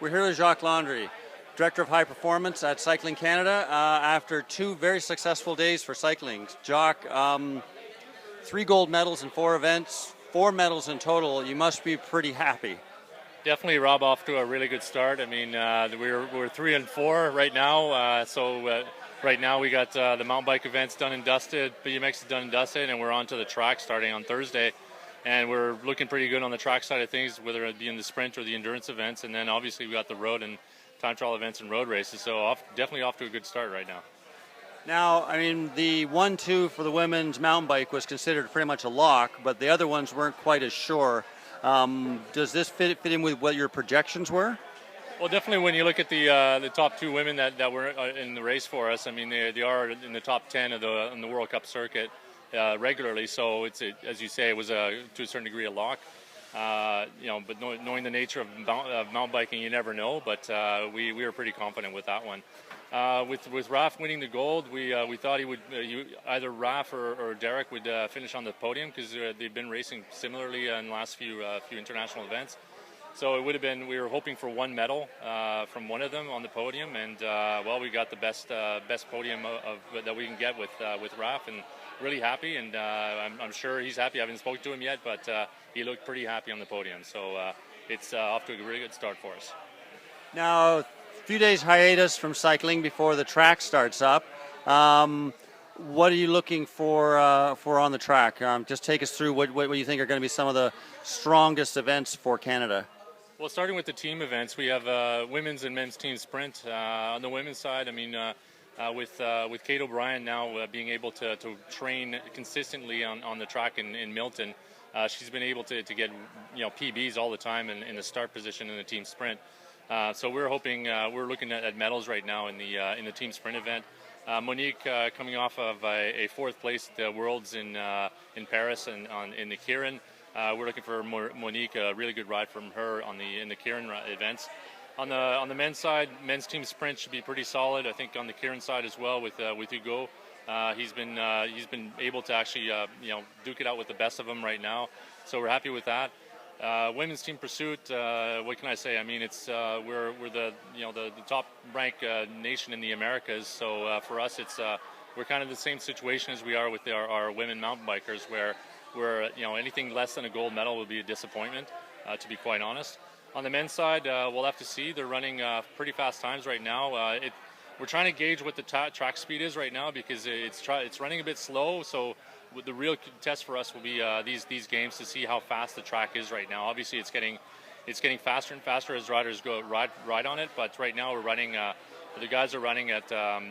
We're here with Jacques Landry, Director of High Performance at Cycling Canada, after 2 very successful days for cycling. Jacques, 3 gold medals in 4 events, 4 medals in total. You must be pretty happy. Definitely, Rob, off to a really good start. I mean, we're 3 and 4 right now. Right now we got the mountain bike events done and dusted, BMX is done and dusted, and we're on to the track starting on Thursday. And we're looking pretty good on the track side of things, whether it be in the sprint or the endurance events. And then obviously we got the road and time trial events and road races. So definitely off to a good start right now. Now, I mean, the 1-2 for the women's mountain bike was considered pretty much a lock, but the other ones weren't quite as sure. Does this fit in with what your projections were? Well, definitely when you look at the top 2 women that were in the race for us, I mean, they are in the top 10 in the World Cup circuit. Regularly, so as you say, it was to a certain degree a lock. But knowing the nature of mountain biking, you never know. But we were pretty confident with that one. With Raf winning the gold, we thought he would either Raf or Derek would finish on the podium because they've been racing similarly in the last few international events. So it would have been, we were hoping for 1 medal from one of them on the podium, and we got the best podium that we can get with Raf, and really happy, and I'm sure he's happy. I haven't spoken to him yet, but he looked pretty happy on the podium. So it's off to a really good start for us. Now, a few days hiatus from cycling before the track starts up. What are you looking for on the track? Just take us through what you think are going to be some of the strongest events for Canada. Well, starting with the team events, we have women's and men's team sprint. On the women's side, I mean, with Kate O'Brien now being able to train consistently on the track in Milton, she's been able to get PBs all the time in the start position in the team sprint. So we're hoping, we're looking at medals right now in the team sprint event. Monique coming off of a 4th place at the Worlds in Paris and in the Keirin. We're looking for Monique, a really good ride from her in the Keirin events. On the men's side, men's team sprint should be pretty solid. I think on the Keirin side as well with Hugo, he's been able to actually duke it out with the best of them right now. So we're happy with that. Women's team pursuit, what can I say? I mean, it's we're the top ranked nation in the Americas. So for us, it's we're kind of the same situation as we are with our women mountain bikers, where we're anything less than a gold medal would be a disappointment, to be quite honest. On the men's side, we'll have to see. They're running pretty fast times right now. We're trying to gauge what the track speed is right now because it's running a bit slow. So the real test for us will be these games to see how fast the track is right now. Obviously, it's getting faster and faster as riders ride on it. But right now, we're running. The guys are running at a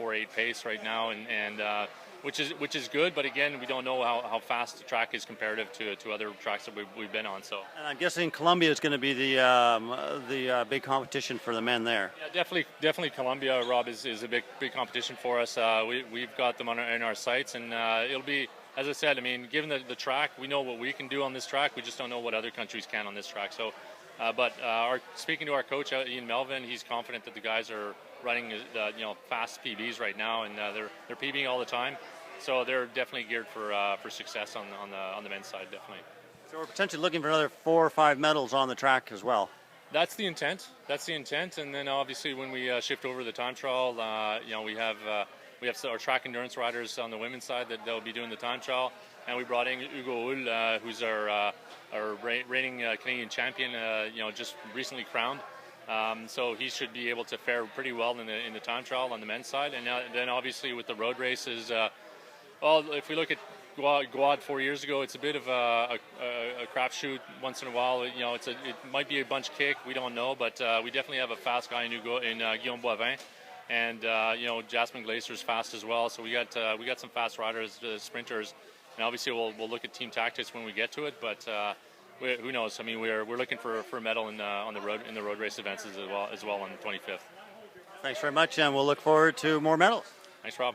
4.8 pace right now, and which is good, but again, we don't know how fast the track is comparative to other tracks that we've been on. So, and I'm guessing Colombia is going to be the big competition for the men there. Yeah, definitely Colombia, Rob, is a big competition for us. We've got them in our sights, and it'll be, as I said, I mean, given the track, we know what we can do on this track. We just don't know what other countries can on this track. So, speaking to our coach Ian Melvin, he's confident that the guys are running fast PBs right now, and they're PBing all the time, so they're definitely geared for success on the men's side, definitely. So we're potentially looking for another 4 or 5 medals on the track as well. That's the intent, and then obviously when we shift over to the time trial, we have our track endurance riders on the women's side that'll be doing the time trial, and we brought in Hugo Hull, who's our reigning Canadian champion, just recently crowned. So he should be able to fare pretty well in the time trial on the men's side, and then obviously with the road races, if we look at Guad 4 years ago, it's a bit of a crapshoot once in a while. It might be a bunch kick, we don't know, but we definitely have a fast guy in Guillaume Boivin, and Jasmine Glacier's fast as well. So we got some fast riders, sprinters, and obviously we'll look at team tactics when we get to it, but. Who knows? I mean, we're looking for a medal in the road race events as well on the 25th. Thanks very much, and we'll look forward to more medals. Thanks, Rob.